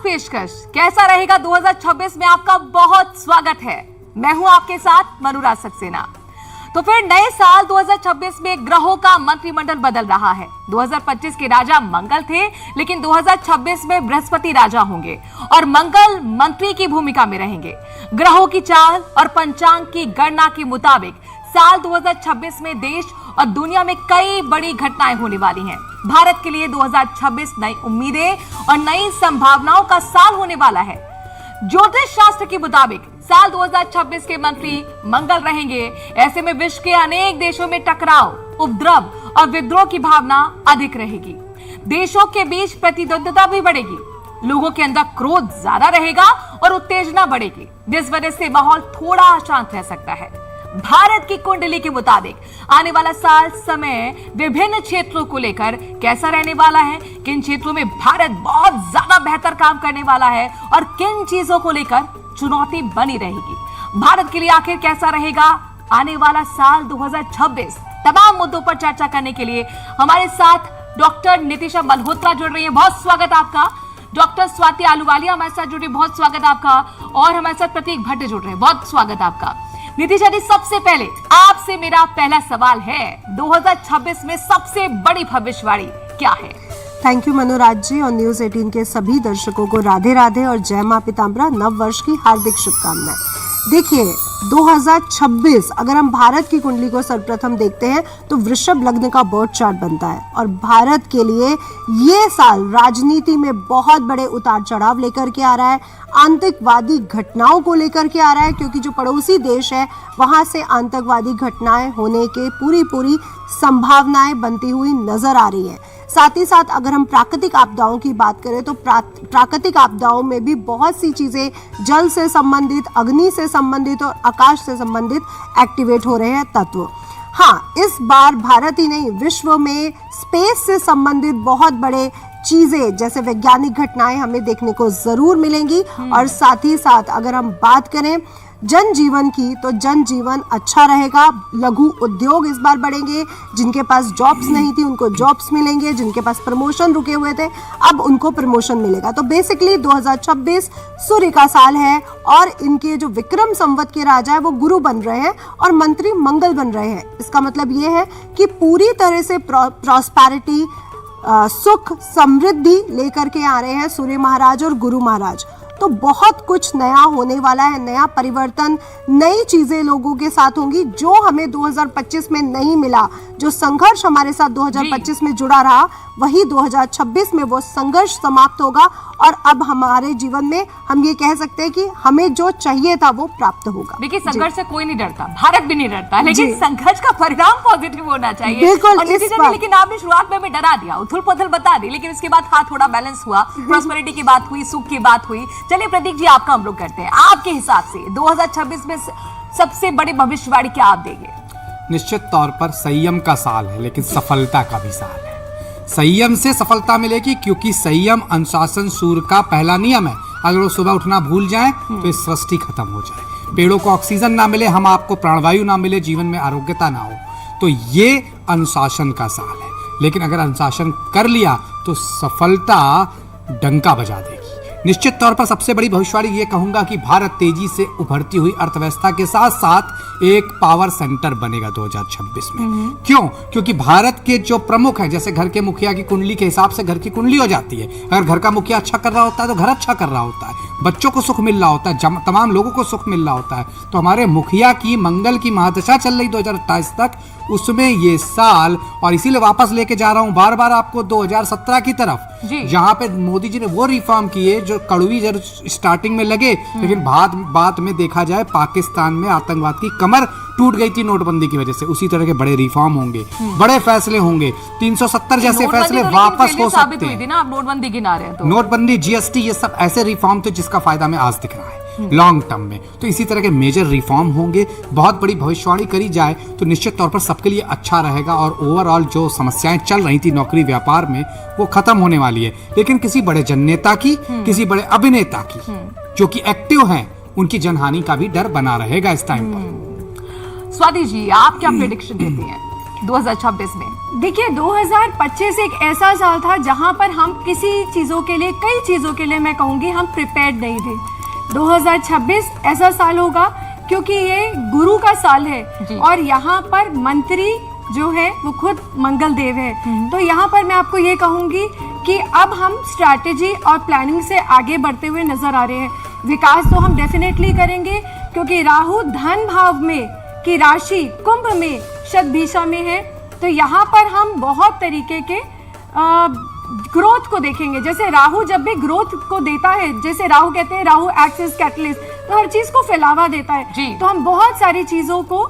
पेशकश कैसा रहेगा 2026 में आपका बहुत स्वागत है। मैं हूं आपके साथ मनुराज सक्सेना। तो फिर नए साल 2026 में ग्रहों का मंत्रिमंडल बदल रहा है। 2025 के राजा मंगल थे, लेकिन 2026 में बृहस्पति राजा होंगे और मंगल मंत्री की भूमिका में रहेंगे। ग्रहों की चाल और पंचांग की गणना के मुताबिक साल 2026 में देश और दुनिया में कई बड़ी घटनाएं होने वाली हैं। भारत के लिए 2026 नई उम्मीदें और नई संभावनाओं का साल होने वाला है। ज्योतिष शास्त्र के मुताबिक साल 2026 के मंत्री मंगल रहेंगे। ऐसे में विश्व के अनेक देशों में टकराव, उपद्रव और विद्रोह की भावना अधिक रहेगी। देशों के बीच प्रतिद्वंद्विता भी बढ़ेगी। लोगों के अंदर क्रोध ज्यादा रहेगा और उत्तेजना बढ़ेगी, जिस वजह से माहौल थोड़ा अशांत रह सकता है। भारत की कुंडली के मुताबिक आने वाला साल समय विभिन्न क्षेत्रों को लेकर कैसा रहने वाला है, किन क्षेत्रों में भारत बहुत ज्यादा बेहतर काम करने वाला है और किन चीजों को लेकर चुनौती बनी रहेगी। भारत के लिए आखिर कैसा रहेगा आने वाला साल 2026, तमाम मुद्दों पर चर्चा करने के लिए हमारे साथ डॉक्टर नितिशा मल्होत्रा जुड़ रही है। बहुत स्वागत आपका। डॉक्टर स्वाति आलूवालिया हमारे साथ जुड़ रही, बहुत स्वागत आपका। और हमारे साथ प्रतीक भट्ट जुड़ रहे हैं, बहुत स्वागत आपका। नितिशा जी, सबसे पहले आपसे मेरा पहला सवाल है, 2026 में सबसे बड़ी भविष्यवाणी क्या है? थैंक यू मनोराज जी और न्यूज 18 के सभी दर्शकों को राधे राधे और जय मां पीताम्बरा नव वर्ष की हार्दिक शुभकामनाएं। देखिए 2026 अगर हम भारत की कुंडली को सर्वप्रथम देखते हैं तो वृषभ लग्न का बर्थ चार्ट बनता है और भारत के लिए ये साल राजनीति में बहुत बड़े उतार चढ़ाव लेकर के आ रहा है। आतंकवादी घटनाओं को लेकर के आ रहा है, क्योंकि जो पड़ोसी देश है वहां से आतंकवादी घटनाएं होने के पूरी संभावनाएं बनती हुई नजर आ रही है। साथ ही साथ अगर हम प्राकृतिक आपदाओं की बात करें तो प्राकृतिक आपदाओं में भी बहुत सी चीजें जल से संबंधित, अग्नि से संबंधित और आकाश से संबंधित एक्टिवेट हो रहे हैं तत्व। हाँ, इस बार भारत ही नहीं विश्व में स्पेस से संबंधित बहुत बड़े चीजें जैसे वैज्ञानिक घटनाएं हमें देखने को जरूर मिलेंगी। और साथ ही साथ अगर हम बात करें जनजीवन की तो जनजीवन अच्छा रहेगा। लघु उद्योग इस बार बढ़ेंगे। जिनके पास जॉब्स नहीं थी उनको जॉब्स मिलेंगे, जिनके पास प्रमोशन रुके हुए थे अब उनको प्रमोशन मिलेगा। तो बेसिकली 2026 सूर्य का साल है और इनके जो विक्रम संवत के राजा है वो गुरु बन रहे हैं और मंत्री मंगल बन रहे हैं। इसका मतलब ये है कि पूरी तरह से प्रॉस्पेरिटी, सुख समृद्धि लेकर के आ रहे हैं सूर्य महाराज और गुरु महाराज। तो बहुत कुछ नया होने वाला है, नया परिवर्तन, नई चीजें लोगों के साथ होंगी जो हमें 2025 में नहीं मिला। जो संघर्ष हमारे साथ 2025 में जुड़ा रहा वही 2026 में वो संघर्ष समाप्त होगा और अब हमारे जीवन में हम ये कह सकते हैं कि हमें जो चाहिए था वो प्राप्त होगा। देखिए, संघर्ष से कोई नहीं डरता, भारत भी नहीं डरता, लेकिन संघर्ष का परिणाम पॉजिटिव होना चाहिए। बिल्कुल। लेकिन आपने शुरुआत में हमें डरा दिया, उथल पुथल बता दी, लेकिन इसके बाद हाथ थोड़ा बैलेंस हुआ, प्रॉस्पेरिटी की बात हुई, सुख की बात हुई। चलिए प्रतीक जी, आपका हम लोग करते हैं। आपके हिसाब से 2026 में सबसे बड़ी भविष्यवाणी क्या आप देंगे? निश्चित तौर पर संयम का साल है, लेकिन सफलता का भी साल है। संयम से सफलता मिलेगी, क्योंकि संयम अनुशासन सूर्य का पहला नियम है। अगर वो सुबह उठना भूल जाए तो इस सृष्टि खत्म हो जाए। पेड़ों को ऑक्सीजन ना मिले, हम आपको प्राणवायु ना मिले, जीवन में आरोग्यता ना हो, तो ये अनुशासन का साल है। लेकिन अगर अनुशासन कर लिया तो सफलता डंका बजा देगी। निश्चित तौर पर सबसे बड़ी भविष्यवाणी ये कहूंगा कि भारत तेजी से उभरती हुई अर्थव्यवस्था के साथ साथ एक पावर सेंटर बनेगा 2026 में। क्यों? क्योंकि भारत के जो प्रमुख हैं, जैसे घर के मुखिया की कुंडली के हिसाब से घर की कुंडली हो जाती है। अगर घर का मुखिया अच्छा कर रहा होता है तो घर अच्छा कर रहा होता है, बच्चों को सुख मिल रहा होता है, तमाम लोगों को सुख मिल रहा होता है। तो हमारे मुखिया की मंगल की महादशा चल रही 2028 तक, उसमें ये साल, और इसीलिए वापस लेके जा रहा हूं बार बार आपको 2017 की तरफ, जहां पे मोदी जी ने वो रिफॉर्म किए जो कड़वी जरूर स्टार्टिंग में लगे, लेकिन बाद में देखा जाए पाकिस्तान में आतंकवाद की कमर टूट गई थी नोटबंदी की वजह से। उसी तरह के बड़े रिफॉर्म होंगे, बड़े फैसले होंगे। 370 जैसे फैसले वापस हो सकते हैं। आप नोटबंदी गिना रहे हैं तो नोटबंदी, जीएसटी, ये सब ऐसे रिफॉर्म थे जिसका फायदा में आज दिख रहा है लॉन्ग टर्म में। तो इसी तरह के मेजर रिफॉर्म होंगे। बहुत बड़ी भविष्यवाणी करी जाए तो निश्चित तौर पर सबके लिए अच्छा रहेगा और ओवरऑल जो समस्याएं चल रही थी नौकरी व्यापार में वो खत्म होने वाली है। लेकिन किसी बड़े जननेता की, किसी बड़े अभिनेता की जो कि एक्टिव हैं, उनकी जनहानि का भी डर बना रहेगा इस टाइम पर। स्वाति जी, आप क्या प्रेडिक्शन देती हैं? 2026 में? देखिए 2025 एक ऐसा साल था जहां पर हम किसी चीज़ों के लिए, कई चीज़ों के लिए मैं कहूँगी हम प्रिपेयर्ड नहीं थे। 2026 ऐसा साल होगा क्योंकि ये गुरु का साल है जी। और यहाँ पर मंत्री जो है वो खुद मंगल देव है। तो यहाँ पर मैं आपको ये कहूँगी कि अब हम स्ट्रैटेजी और प्लानिंग से आगे बढ़ते हुए नजर आ रहे हैं। विकास तो हम डेफिनेटली करेंगे क्योंकि राहु धन भाव में की राशि कुंभ में शतभिषा में है, तो यहाँ पर हम बहुत तरीके के ग्रोथ को देखेंगे। जैसे राहु जब भी ग्रोथ को देता है, जैसे राहु कहते हैं राहु एक्ट एज कैटलिस्ट, तो हर चीज को फैलावा देता है। जी। तो हम बहुत सारी चीजों को,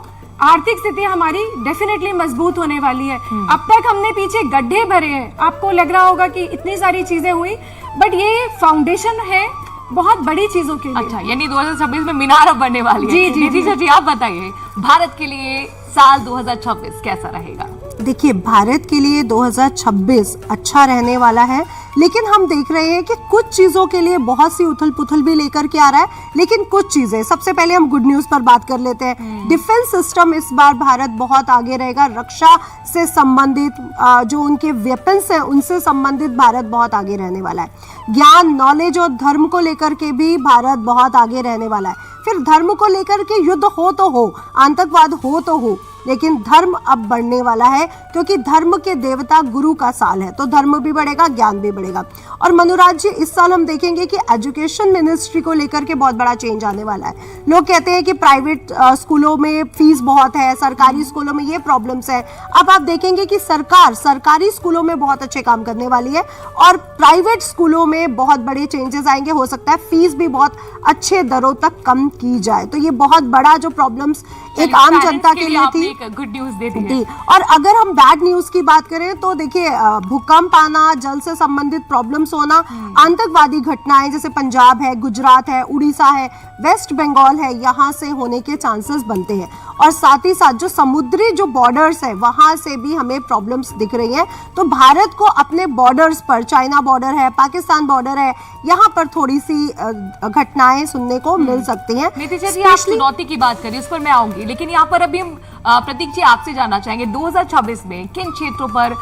आर्थिक स्थिति हमारी डेफिनेटली मजबूत होने वाली है। अब तक हमने पीछे गड्ढे भरे हैं, आपको लग रहा होगा कि इतनी सारी चीजें हुई, बट ये फाउंडेशन है बहुत बड़ी चीजों के लिए। अच्छा, यानी 2026 में मीनार अब बनने वाली है। जी, जी, नितिशा जी आप बताइए, भारत के लिए साल 2026 कैसा रहेगा? देखिए, भारत के लिए 2026 अच्छा रहने वाला है, लेकिन हम देख रहे हैं कि कुछ चीज़ों के लिए बहुत सी उथल पुथल भी लेकर के आ रहा है। लेकिन कुछ चीज़ें, सबसे पहले हम गुड न्यूज़ पर बात कर लेते हैं। डिफेंस सिस्टम इस बार भारत बहुत आगे रहेगा। रक्षा से संबंधित जो उनके वेपन्स हैं उनसे संबंधित भारत बहुत आगे रहने वाला है। ज्ञान, नॉलेज और धर्म को लेकर के भी भारत बहुत आगे रहने वाला है। फिर धर्म को लेकर के युद्ध हो तो हो, आतंकवाद हो तो हो, लेकिन धर्म अब बढ़ने वाला है क्योंकि धर्म के देवता गुरु का साल है, तो धर्म भी बढ़ेगा, ज्ञान भी बढ़ेगा। और मनुराज जी, इस साल हम देखेंगे कि एजुकेशन मिनिस्ट्री को लेकर के बहुत बड़ा चेंज आने वाला है। लोग कहते हैं कि प्राइवेट स्कूलों में फीस बहुत है, सरकारी स्कूलों में ये प्रॉब्लम्स है। अब आप देखेंगे कि सरकार सरकारी स्कूलों में बहुत अच्छे काम करने वाली है और प्राइवेट स्कूलों में बहुत बड़े चेंजेस आएंगे। हो सकता है फीस भी बहुत अच्छे दरों तक कम की जाए। तो ये बहुत बड़ा जो प्रॉब्लम्स एक आम जनता के लिए थी, गुड न्यूज दे दी है। और अगर हम बैड न्यूज की बात करें तो देखिए, भूकंप आना, जल से संबंधित प्रॉब्लम्स होना, आतंकवादी घटनाएं जैसे पंजाब है, गुजरात है, उड़ीसा है, वेस्ट बंगाल है, यहाँ से होने के चांसेस बनते हैं। और साथ ही साथ जो समुद्री जो बॉर्डर्स है वहां से भी हमें प्रॉब्लम्स दिख रही हैं। तो भारत को अपने बॉर्डर्स पर, चाइना बॉर्डर है, पाकिस्तान बॉर्डर है, यहाँ पर थोड़ी सी घटनाएं सुनने को मिल सकती हैं। नितिशा जी, आप चुनौती की बात करिए, उस पर मैं आऊंगी, लेकिन यहाँ पर अभी हम प्रतीक जी आपसे जानना चाहेंगे 2026 में किन क्षेत्रों पर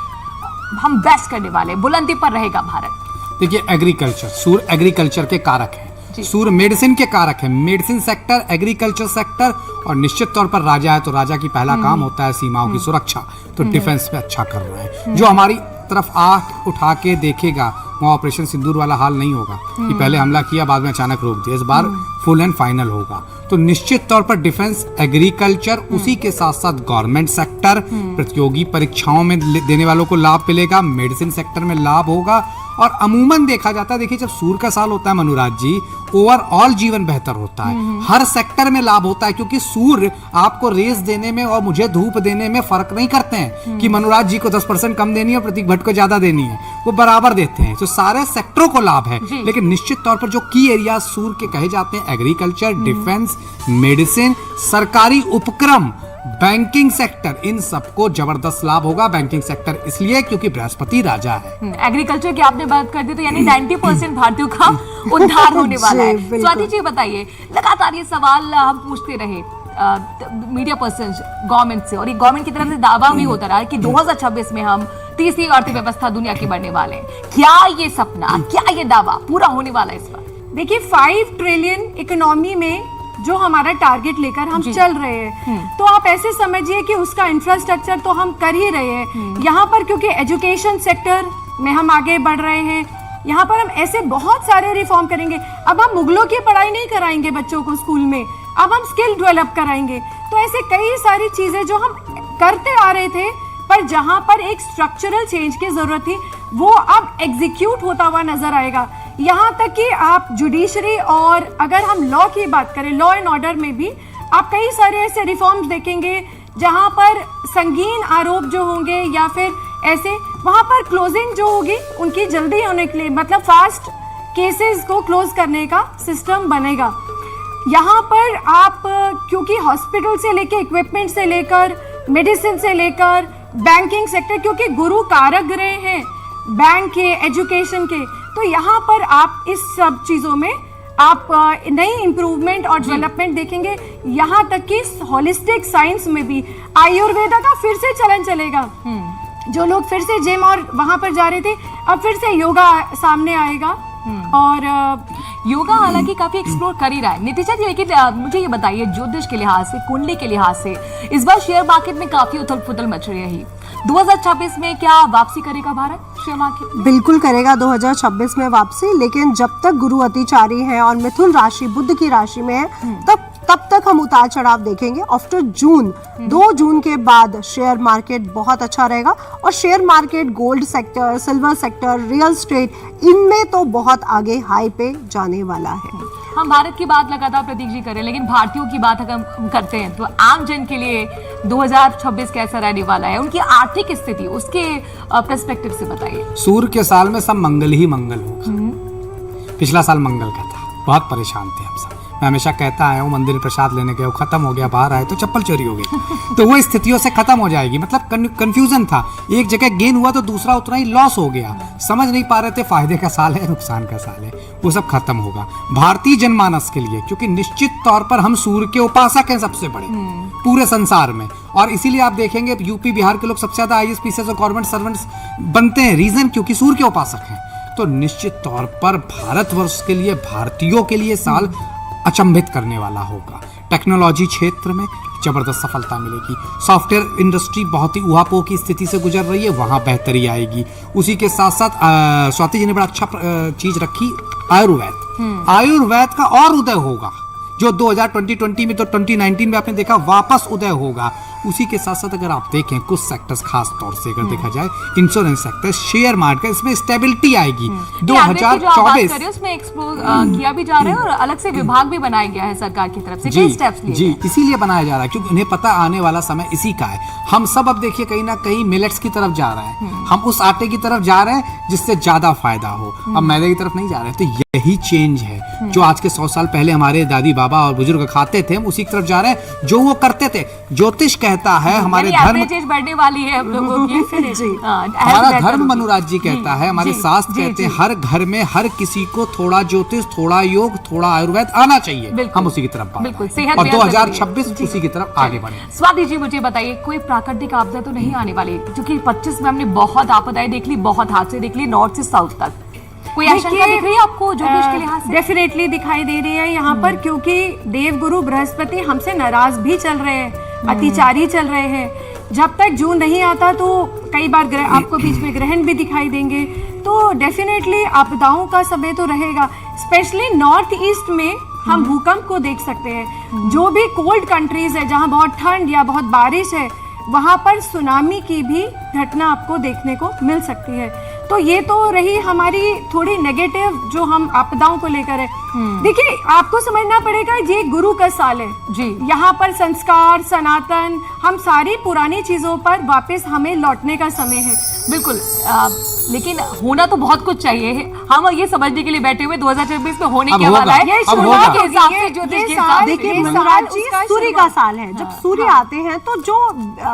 हम बेस्ट करने वाले, बुलंदी पर रहेगा भारत? देखिए, एग्रीकल्चर, सूर्य एग्रीकल्चर के कारक है, सूर्य मेडिसिन के कारक है। मेडिसिन सेक्टर, एग्रीकल्चर सेक्टर, और निश्चित तौर पर राजा है तो राजा की पहला काम होता है सीमाओं की सुरक्षा, तो डिफेंस पे अच्छा कर रहे हैं। जो हमारी तरफ आंख उठा के देखेगा वहाँ ऑपरेशन सिंदूर वाला हाल नहीं होगा कि पहले हमला किया बाद में अचानक रोक दिया। इस बार फुल एंड फाइनल होगा। तो निश्चित तौर पर डिफेंस, एग्रीकल्चर, उसी के साथ साथ गवर्नमेंट सेक्टर, प्रतियोगी परीक्षाओं में देने वालों को लाभ मिलेगा, मेडिसिन सेक्टर में लाभ होगा। और अमूमन देखा जाता है, देखिए जब सूर्य का साल होता है मनुराज जी, ओवरऑल जीवन बेहतर होता है, हर सेक्टर में लाभ होता है, क्योंकि सूर्य आपको रेस देने में और मुझे धूप देने में फर्क नहीं करते हैं कि मनुराज जी को 10% कम देनी है और प्रतीक भट्ट को ज्यादा देनी है, वो बराबर देते हैं। तो सारे सेक्टरों को लाभ है। लेकिन निश्चित तौर पर जो की एरिया सूर्य के कहे जाते हैं, एग्रीकल्चर, डिफेंस, मेडिसिन, सरकारी उपक्रम, बैंकिंग सेक्टर, इन सबको जबरदस्त लाभ होगा। बैंकिंग सेक्टर इसलिए क्योंकि बृहस्पति राजा है। एग्रीकल्चर की आपने बात कर दी, तो यानी 90% भारतीयों का उद्धार होने वाला है। स्वाति जी बताइए, लगातार ये सवाल हम पूछते रहे मीडिया पर्सन गवर्नमेंट से, और ये गवर्नमेंट की तरफ से दावा भी होता रहा है कि 2026 में हम तीसरी अर्थव्यवस्था दुनिया की बनने वाले हैं। क्या ये सपना, क्या ये दावा पूरा होने वाला है इस बार? देखिए 5 ट्रिलियन इकोनॉमी में जो हमारा टारगेट लेकर हम चल रहे हैं, तो आप ऐसे समझिए कि उसका इंफ्रास्ट्रक्चर तो हम कर ही रहे हैं यहाँ पर, क्योंकि एजुकेशन सेक्टर में हम आगे बढ़ रहे हैं। यहाँ पर हम ऐसे बहुत सारे रिफॉर्म करेंगे। अब हम मुगलों की पढ़ाई नहीं कराएंगे बच्चों को स्कूल में, अब हम स्किल डेवलप कराएंगे। तो ऐसे कई सारी चीजें जो हम करते आ रहे थे, पर जहाँ पर एक स्ट्रक्चरल चेंज की जरूरत थी, वो अब एग्जीक्यूट होता हुआ नजर आएगा। यहाँ तक कि आप जुडिशरी, और अगर हम लॉ की बात करें, लॉ एंड ऑर्डर में भी आप कई सारे ऐसे रिफॉर्म्स देखेंगे जहाँ पर संगीन आरोप जो होंगे या फिर ऐसे, वहाँ पर क्लोजिंग जो होगी उनकी जल्दी होने के लिए, मतलब फास्ट केसेस को क्लोज करने का सिस्टम बनेगा। यहाँ पर आप, क्योंकि हॉस्पिटल से लेकर, इक्विपमेंट से लेकर, मेडिसिन से लेकर, बैंकिंग सेक्टर, क्योंकि गुरु कारक ग्रह हैं बैंक के, एजुकेशन के, तो यहाँ पर आप इस सब चीज़ों में आप नई इम्प्रूवमेंट और डेवलपमेंट देखेंगे। यहाँ तक कि होलिस्टिक साइंस में भी आयुर्वेदा का फिर से चलन चलेगा। जो लोग फिर से जिम और वहां पर जा रहे थे, अब फिर से योगा सामने आएगा। और योगा हालांकि काफी एक्सप्लोर कर ही रहा है नितिशा जी, लेकिन मुझे ये बताइए ज्योतिष के लिहाज से, कुंडली के लिहाज से इस बार शेयर मार्केट में काफी उथल पुथल मच रही है। 2026 में क्या वापसी करेगा भारत शेयर मार्केट? बिल्कुल करेगा 2026 में वापसी, लेकिन जब तक गुरु अतिचारी है और मिथुन राशि बुध की राशि में है तब तक हम उतार चढ़ाव देखेंगे। आफ्टर जून 2 जून के बाद शेयर मार्केट बहुत अच्छा रहेगा। और share market gold sector, silver sector, real estate, इनमें तो बहुत आगे हाई पे जाने वाला है। हम भारत की बात लगातार प्रतीक जी करें, लेकिन भारतीयों की बात अगर हम करते हैं तो आम जन के लिए 2026 कैसा रहने वाला है, उनकी आर्थिक स्थिति, उसके पर्सपेक्टिव से बताइए। सूर्य के साल में सब मंगल ही मंगल होगा। पिछला साल मंगल का था, बहुत परेशान थे हम सब। मैं हमेशा कहता आया हूँ, मंदिर प्रसाद लेने गए, खत्म हो गया, बाहर आए तो चप्पल चोरी हो गई। तो वो स्थितियों से खत्म हो जाएगी। मतलब कंफ्यूजन था, एक जगह गेन हुआ तो दूसरा उतना ही लॉस हो गया, समझ नहीं पा रहे थे फायदे का साल है नुकसान का साल है, वो सब खत्म होगा भारतीय जनमानस के लिए। क्योंकि निश्चित तौर पर हम सूर्य के उपासक हैं सबसे बड़े पूरे संसार में, और इसीलिए आप देखेंगे यूपी बिहार के लोग सबसे ज्यादा IAS PCS और गवर्नमेंट सर्वेंट्स बनते हैं। रीजन क्योंकि सूर्य के उपासक हैं। तो निश्चित तौर पर भारतवर्ष के लिए, भारतीयों के लिए साल अचंभित करने वाला होगा। टेक्नोलॉजी क्षेत्र में जबरदस्त सफलता मिलेगी। सॉफ्टवेयर इंडस्ट्री बहुत ही उहापोह की स्थिति से गुजर रही है, वहां बेहतरी आएगी। उसी के साथ साथ स्वाति जी ने बड़ा अच्छा चीज रखी, आयुर्वेद। आयुर्वेद का और उदय होगा, जो 2020 में तो 2019 में आपने देखा वापस उदय होगा। उसी के साथ साथ अगर आप देखें कुछ सेक्टर्स, खास तौर से अगर देखा जाए इंश्योरेंस सेक्टर, शेयर मार्केट, इसमें स्टेबिलिटी आएगी। 2024 उसमें एक्सप्लोर किया भी जा रहा है और अलग से विभाग भी बनाया गया है सरकार की तरफ से। जी, कई स्टेप्स लिए जी, इसीलिए बनाया जा रहा है क्योंकि उन्हें पता आने वाला समय इसी का है। हम सब अब देखिए कहीं ना कहीं मिलेट्स की तरफ जा रहे हैं, हम उस आटे की तरफ जा रहे हैं जिससे ज्यादा फायदा हो, अब मैदे की तरफ नहीं जा रहे हैं। तो यही चेंज है जो आज के 100 साल पहले हमारे दादी बाबा और बुजुर्ग खाते थे, हम उसी की तरफ जा रहे हैं जो वो करते थे। ज्योतिष कहता है, हमारे धर्म एज बढ़ने वाली है हम लोगों की। हमारा धर्म मनुराज जी कहता है, हमारे शास्त्र कहते हैं, हर घर में हर किसी को थोड़ा ज्योतिष, थोड़ा योग, थोड़ा आयुर्वेद आना चाहिए। हम उसी की तरफ बढ़ रहे हैं और 2026 उसी की तरफ आगे बढ़े। स्वाति जी मुझे बताइए, कोई प्राकृतिक आपदा तो नहीं आने वाली? क्योंकि 25 में हमने बहुत आपदाएं देख ली, बहुत हादसे देख ली, नॉर्थ से साउथ तक। कोई आशंका दिख रही है आपको ज्योतिष के लिहाज से? डेफिनेटली दिखाई दे रही है यहाँ पर, क्योंकि देवगुरु बृहस्पति हमसे नाराज भी चल रहे हैं, अतिचारी चल रहे हैं। जब तक जून नहीं आता तो कई बार आपको बीच में ग्रहण भी दिखाई देंगे। तो डेफिनेटली आपदाओं का समय तो रहेगा। स्पेशली नॉर्थ ईस्ट में हम भूकंप को देख सकते हैं। जो भी कोल्ड कंट्रीज है, जहाँ बहुत ठंड या बहुत बारिश है, वहां पर सुनामी की भी घटना आपको देखने को मिल सकती है। तो ये तो रही हमारी थोड़ी नेगेटिव जो हम आपदाओं को लेकर है। देखिए, आपको समझना पड़ेगा ये गुरु का साल है जी। यहाँ पर संस्कार, सनातन, हम सारी पुरानी चीजों पर वापस हमें लौटने का समय है। बिल्कुल, लेकिन होना तो बहुत कुछ चाहिए। हम ये समझने के लिए बैठे हुए 2026 में होने क्या वाला है, ये शुरुआत के हिसाब से ज्योतिष के हिसाब से। देखिए मनुराज जी, सूर्य का साल है। जब सूर्य आते हैं तो जो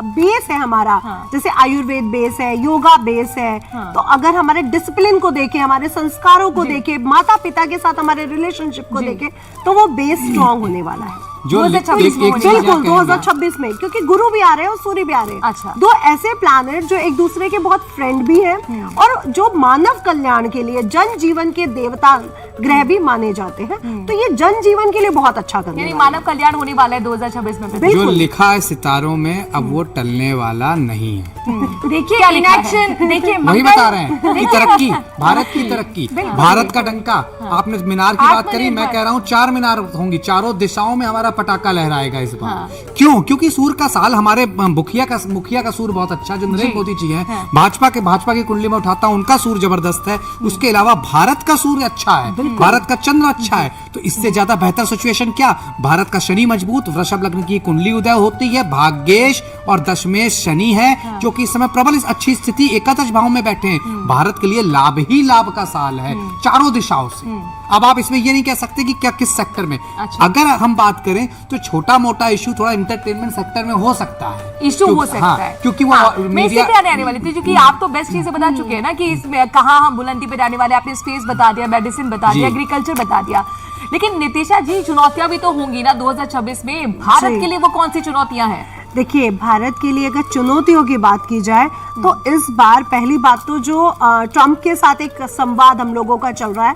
बेस है हमारा, जैसे आयुर्वेद बेस है, योगा बेस है, तो अगर हमारे डिसिप्लिन को देखें, हमारे संस्कारों को देखें, माता पिता के साथ हमारे रिलेशनशिप को देखें, तो वो बेस स्ट्रॉन्ग होने वाला है जो 2026 में बिल्कुल 2026 में, क्योंकि गुरु भी आ रहे हैं और सूर्य भी आ रहे हैं। अच्छा। दो ऐसे प्लैनेट जो एक दूसरे के बहुत फ्रेंड भी हैं और जो मानव कल्याण के लिए, जन जीवन के देवता ग्रह भी माने जाते हैं। तो ये जन जीवन के लिए बहुत अच्छा करने यानी वाला है। मानव कल्याण होने वाला है 2026 में। जो बिल्कुल। लिखा है सितारों में अब वो टलने वाला नहीं है। देखिए इनएक्शन, देखिए वही बता रहे हैं कि तरक्की, भारत की तरक्की, भारत का डंका। आपने मीनार की बात करी, मैं कह रहा हूँ 4 मीनार होंगी, चारों दिशाओं में हमारा पटाखा लहराएगा इस बार। क्यों? क्योंकि सूर्य का साल, हमारे मुखिया का सूर्य बहुत अच्छा, जो नरेंद्र मोदी जी हैं, भाजपा की कुंडली में उठाता हूं, उनका सूर्य जबरदस्त है। उसके अलावा भारत का सूर्य अच्छा है, भारत का चंद्र अच्छा है। तो इससे ज्यादा बेहतर सिचुएशन क्या? भारत का शनि मजबूत, वृषभ लग्न की कुंडली उदय होती है, भाग्येश और दशमेश शनि है जो कि इस समय प्रबल इस अच्छी स्थिति एकादश भाव में बैठे हैं। भारत के लिए लाभ ही लाभ का साल है चारों दिशाओं से। अब आप इसमें ये नहीं कह सकते कि क्या किस सेक्टर में। अच्छा। अगर हम बात करें तो छोटा मोटा इशू थोड़ा एंटरटेनमेंट सेक्टर में हो सकता है, इशू हो सकता है, क्योंकि वो मैं इसी पे आने वाली थी, क्योंकि आप तो बेस्ट चीजें बता चुके हैं ना कि इसमें कहाँ हम बुलंदी पे जाने वाले। आपने स्पेस बता दिया, मेडिसिन बता दिया, एग्रीकल्चर बता दिया, लेकिन नितिशा जी, चुनौतियां भी तो होंगी ना 2026 में। भारत जी। के लिए वो कौन सी चुनौतियां हैं? देखिए, भारत के लिए अगर चुनौतियों की बात की जाए तो इस बार पहली बात तो जो ट्रंप के साथ एक संवाद हम लोगों का चल रहा है,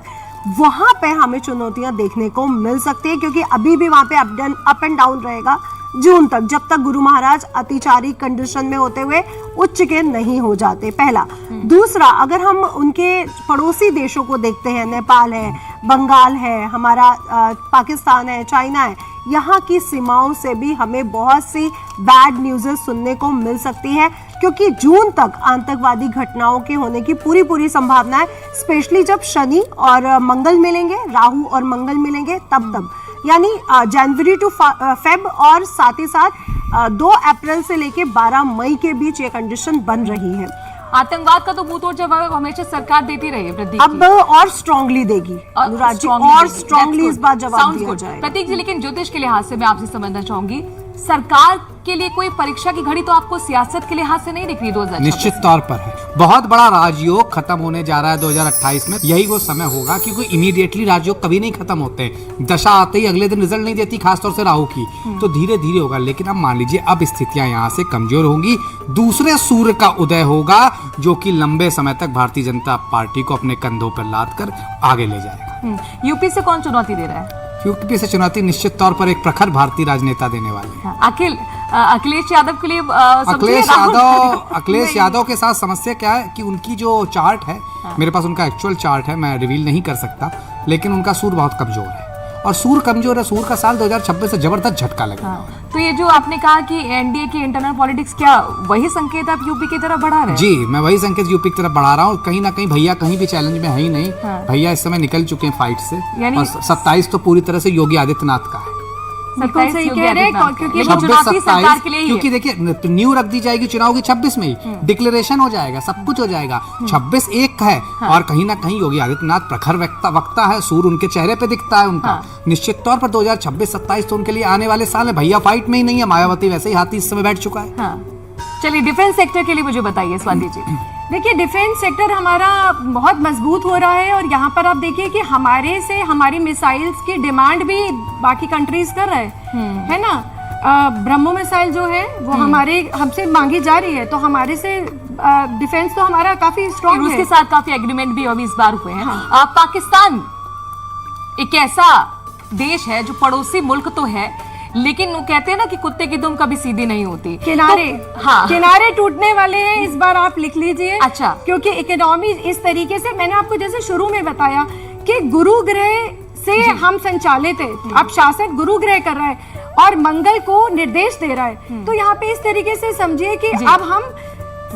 वहां पे हमें चुनौतियां देखने को मिल सकती है, क्योंकि अभी भी वहां पे अप एंड डाउन रहेगा जून तक, जब तक गुरु महाराज अतिचारी कंडीशन में होते हुए उच्च के नहीं हो जाते, पहला। दूसरा, अगर हम उनके पड़ोसी देशों को देखते हैं, नेपाल है, बंगाल है, हमारा पाकिस्तान है, चाइना है, यहाँ की सीमाओं से भी हमें बहुत सी बैड न्यूज़ सुनने को मिल सकती है, क्योंकि जून तक आतंकवादी घटनाओं के होने की पूरी संभावना है, स्पेशली जब शनि और मंगल मिलेंगे, राहु और मंगल मिलेंगे, तब यानी जनवरी टू फेब, और साथ ही साथ 2 अप्रैल से लेके 12 मई के बीच ये कंडीशन बन रही है। आतंकवाद का तो मुंह जवाब हमेशा सरकार देती रही है प्रतीक अब जी। और स्ट्रांगली देगी अनुराग जी, और स्ट्रांगली इस बार जवाब दिया जाएगा। प्रतीक जी, लेकिन ज्योतिष के लिहाज से मैं आपसे समझना चाहूंगी, सरकार के लिए कोई परीक्षा की घड़ी तो आपको सियासत के लिहाज से नहीं दिख रही 2026? निश्चित तौर पर है। बहुत बड़ा राजयोग खत्म होने जा रहा है 2028 में। यही वो समय होगा, क्योंकि इमीडिएटली राजयोग कभी नहीं खत्म होते। दशा आते ही अगले दिन रिजल्ट नहीं देती, खासतौर से राहु की, तो धीरे धीरे होगा। लेकिन अब मान लीजिए अब स्थितियां यहाँ से कमजोर होंगी, दूसरे सूर्य का उदय होगा, जो कि लंबे समय तक भारतीय जनता पार्टी को अपने कंधों पर लाद कर आगे ले जाएगा। यूपी से कौन चुनौती दे रहा है? यूपी से चुनौती निश्चित तौर पर एक प्रखर भारतीय राजनेता देने वाले हैं। अखिलेश यादव के लिए अखिलेश यादव के साथ समस्या क्या है कि उनकी जो चार्ट है, मेरे पास उनका एक्चुअल चार्ट है, मैं रिवील नहीं कर सकता, लेकिन उनका सूर्य बहुत कमजोर है, और सूर्य कमजोर है। सूर्य का साल 2026 से जबरदस्त झटका लगेगा। तो ये जो आपने कहा कि एनडीए की इंटरनल पॉलिटिक्स, क्या वही संकेत आप यूपी की तरफ बढ़ा रहे हैं? जी, मैं वही संकेत यूपी की तरफ बढ़ा रहा हूँ। कहीं ना कहीं भैया कहीं भी चैलेंज में है ही नहीं। भैया इस समय निकल चुके हैं फाइट से, और 27 तो पूरी तरह से योगी आदित्यनाथ का है। बिल्कुल सही कह रहे हैं, क्योंकि 26-27 के लिए ही है। क्योंकि देखिए न्यू रख दी जाएगी चुनाव की 26 में ही, डिक्लेरेशन हो जाएगा, सब कुछ हो जाएगा। 26 एक है, और कहीं ना कहीं योगी आदित्यनाथ प्रखर वक्ता है, सूर्य उनके चेहरे पे दिखता है उनका। निश्चित तौर पर 2026-27 तो उनके लिए आने वाले साल है। भैया फाइट में ही नहीं है, मायावती वैसे ही हाथी इस समय बैठ चुका है। चलिए, डिफेंस सेक्टर के लिए मुझे बताइए स्वाति जी। देखिए, डिफेंस सेक्टर हमारा बहुत मजबूत हो रहा है, और यहाँ पर आप देखिए कि हमारे से हमारी मिसाइल्स की डिमांड भी बाकी कंट्रीज कर रहे हैं, है ना। ब्रह्मो मिसाइल जो है वो हमसे मांगी जा रही है, तो हमारे से डिफेंस तो हमारा काफी स्ट्रॉन्ग है। उसके साथ काफी एग्रीमेंट भी अभी इस बार हुए हैं। पाकिस्तान एक ऐसा देश है जो पड़ोसी मुल्क तो है, लेकिन वो कहते हैं ना कि कुत्ते की दुम कभी सीधी नहीं होती। किनारे टूटने वाले हैं इस बार, आप लिख लीजिए। अच्छा, क्योंकि इकोनॉमी इस तरीके से, मैंने आपको जैसे शुरू में बताया कि गुरु ग्रह से हम संचालित है, अब शासक गुरु ग्रह कर रहा है और मंगल को निर्देश दे रहा है। तो यहाँ पे इस तरीके से समझिए कि अब हम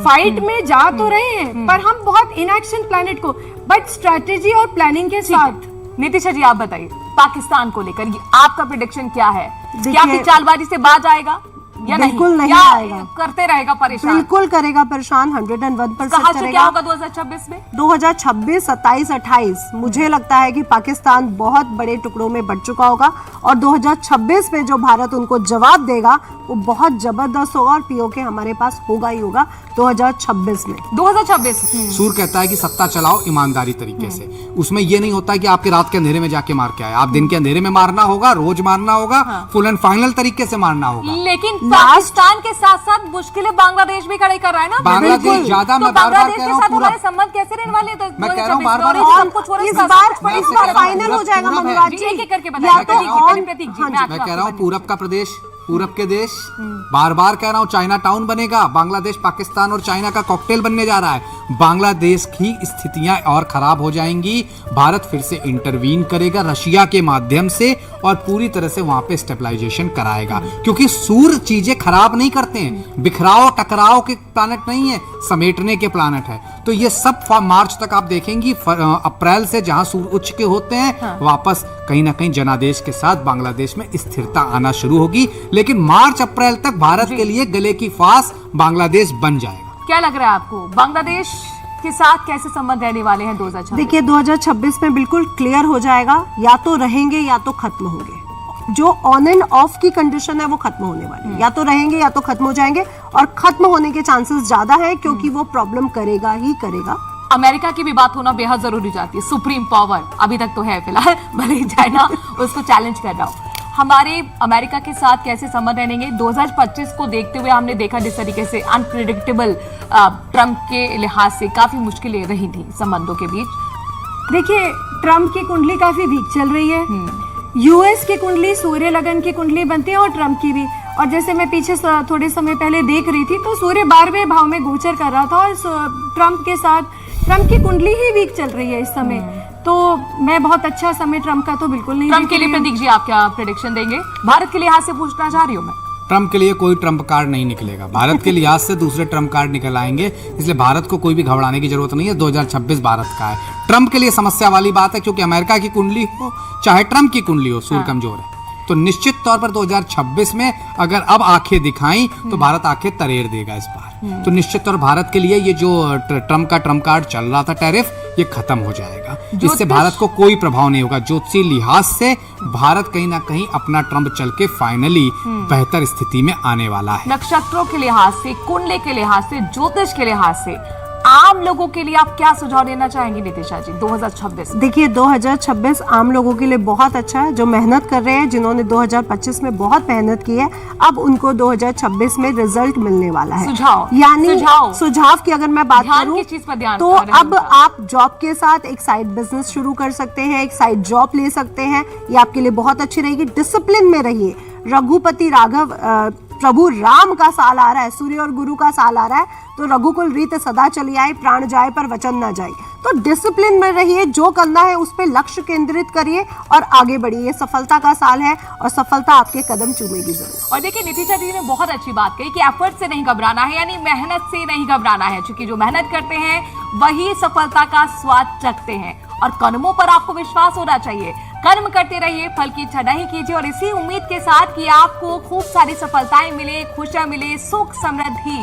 फाइट में जा तो रहे हैं, पर हम बहुत इनएक्शन प्लैनेट को, बट स्ट्रेटेजी और प्लानिंग के साथ। नितिशा जी, आप बताइए पाकिस्तान को लेकर आपका प्रेडिक्शन क्या है? क्या कि चालबाजी से बाज आएगा या बिल्कुल नहीं या आएगा, करते रहेगा परेशान? बिल्कुल करेगा परेशान, 101% करेगा। क्या होगा 2026 में? 2026, 27, 28 मुझे लगता है कि पाकिस्तान बहुत बड़े टुकड़ों में बंट चुका होगा, और 2026 में जो भारत उनको जवाब देगा वो बहुत जबरदस्त होगा, और पीओके हमारे पास होगा ही होगा 2026 में। 2026 सूर्य कहता है कि सत्ता चलाओ ईमानदारी तरीके से। उसमें ये नहीं होता है कि आपके रात के अंधेरे में जाके मार के आए, आप दिन के अंधेरे में मारना होगा, रोज मारना होगा, फुल एंड फाइनल तरीके से मारना होगा। लेकिन पाकिस्तान के साथ साथ मुश्किलें बांग्लादेश भी खड़े कर रहा है ना। बांग्लादेश ज्यादा, मैं बार-बार कह रहा हूं, पूरा संबंध कैसे रहने वाले हैं? तो मैं कह रहा हूं बार-बार, इस बार फाइनल हो जाएगा मनोराज जी। एक-एक करके या बताइए तो प्रतीक जी। मैं कह रहा हूँ पूरब का प्रदेश, पूरब के देश, बार बार कह रहा हूँ चाइना टाउन बनेगा। बांग्लादेश, पाकिस्तान और चाइना का कॉकटेल बनने जा रहा है। बांग्लादेश की स्थितियां और खराब हो जाएंगी। भारत फिर से इंटरवीन करेगा रशिया के माध्यम से, और पूरी तरह से वहां पे स्टेबलाइजेशन कराएगा, क्योंकि सूर्य चीजें खराब नहीं करते हैं। बिखराव टकराव के प्लानट नहीं है, समेटने के प्लानट है। तो ये सब मार्च तक आप देखेंगी, अप्रैल से जहां सूर्य उच्च के होते हैं, वापस कहीं ना कहीं जनादेश के साथ बांग्लादेश में स्थिरता आना शुरू होगी। लेकिन मार्च अप्रैल तक भारत के लिए गले की फांस बांग्लादेश बन जाएगा। क्या लग रहा है आपको, बांग्लादेश के साथ कैसे संबंध रहने वाले हैं 2026? देखिए, 2026 में बिल्कुल क्लियर हो जाएगा, या तो रहेंगे या तो खत्म होंगे। जो ऑन एंड ऑफ की कंडीशन है वो खत्म होने वाली है, या तो रहेंगे या तो खत्म हो जाएंगे, और खत्म होने के चांसेस ज्यादा है, क्योंकि वो प्रॉब्लम करेगा ही करेगा अमेरिका की भी बात होना बेहद जरूरी जाती है। सुप्रीम पावर अभी तक तो है फिलहाल, भले ही चाइना उसको चैलेंज कर रहा हो। हमारे अमेरिका के साथ कैसे संबंध रहेंगे 2025 को देखते हुए? हमने देखा जिस तरीके से अनप्रिडिक्टेबल ट्रंप के लिहाज से काफी मुश्किलें रही थी संबंधों के बीच। देखिए, ट्रम्प की कुंडली काफी वीक चल रही है। यूएस की कुंडली, सूर्य लगन की कुंडली बनती है और ट्रम्प की भी। और जैसे मैं पीछे थोड़े समय पहले देख रही थी तो सूर्य 12वें भाव में गोचर कर रहा था और ट्रम्प के साथ ट्रम्प की कुंडली ही वीक चल रही है इस समय। तो मैं बहुत अच्छा समय ट्रम्प का तो बिल्कुल नहीं। ट्रम्प के लिए प्रतीक जी आप क्या प्रेडिक्शन देंगे? भारत के लिहाज से पूछना चाह रही हूँ मैं। ट्रम्प के लिए कोई ट्रम्प कार्ड नहीं निकलेगा, भारत के लिहाज से दूसरे ट्रम्प कार्ड निकल आएंगे, इसलिए भारत को कोई भी घबराने की जरूरत नहीं है। 2026 भारत का है। ट्रम्प के लिए समस्या वाली बात है क्योंकि अमेरिका की कुंडली हो चाहे ट्रम्प की कुंडली हो, सूर्य कमजोर है। तो निश्चित तौर पर 2026 में अगर अब आंखें दिखाई तो भारत आंखें तरेर देगा इस बार। तो निश्चित तौर भारत के लिए ये जो ट्रम्प का ट्रम्प कार्ड चल रहा था टैरिफ, ये खत्म हो जाएगा। इससे भारत को कोई प्रभाव नहीं होगा। ज्योतिषीय लिहाज से भारत कहीं ना कहीं अपना ट्रम्प चल के फाइनली बेहतर स्थिति में आने वाला है। नक्षत्रों के लिहाज से, कुंडली के लिहाज से, ज्योतिष के लिहाज से आम लोगों के लिए आप क्या सुझाव देना चाहेंगे नितिशा जी 2026? देखिए, 2026 आम लोगों के लिए बहुत अच्छा है। जो मेहनत कर रहे हैं, जिन्होंने 2025 में बहुत मेहनत की है, अब उनको 2026 में रिजल्ट मिलने वाला है। सुझाव, यानी सुझाव की अगर मैं बात ध्यान करूं किस चीज पर ध्यान तो अब आप जॉब के साथ एक साइड बिजनेस शुरू कर सकते हैं, एक साइड जॉब ले सकते हैं। ये आपके लिए बहुत अच्छी रहेगी। डिसिप्लिन में रहिए। रघुपति राघव प्रभु राम का साल आ रहा है, सूर्य और गुरु का साल आ रहा है, तो रघुकुल रीत सदा चली आए, प्राण जाए पर वचन ना जाए। तो डिसिप्लिन में रहिए, जो करना है उस पे लक्ष्य केंद्रित करिए और आगे बढ़िए। सफलता का साल है और सफलता आपके कदम चूमेगी जरूर। और देखिए, नितिशा जी ने बहुत अच्छी बात कही कि एफर्ट से नहीं घबराना है, यानी मेहनत से नहीं घबराना है, क्योंकि जो मेहनत करते हैं वही सफलता का स्वाद चखते हैं। और कर्मों पर आपको विश्वास होना चाहिए। कर्म करते रहिए, फल की इच्छा नहीं कीजिए। और इसी उम्मीद के साथ कि आपको खूब सारी सफलताएं मिले, खुशियां मिले, सुख समृद्धि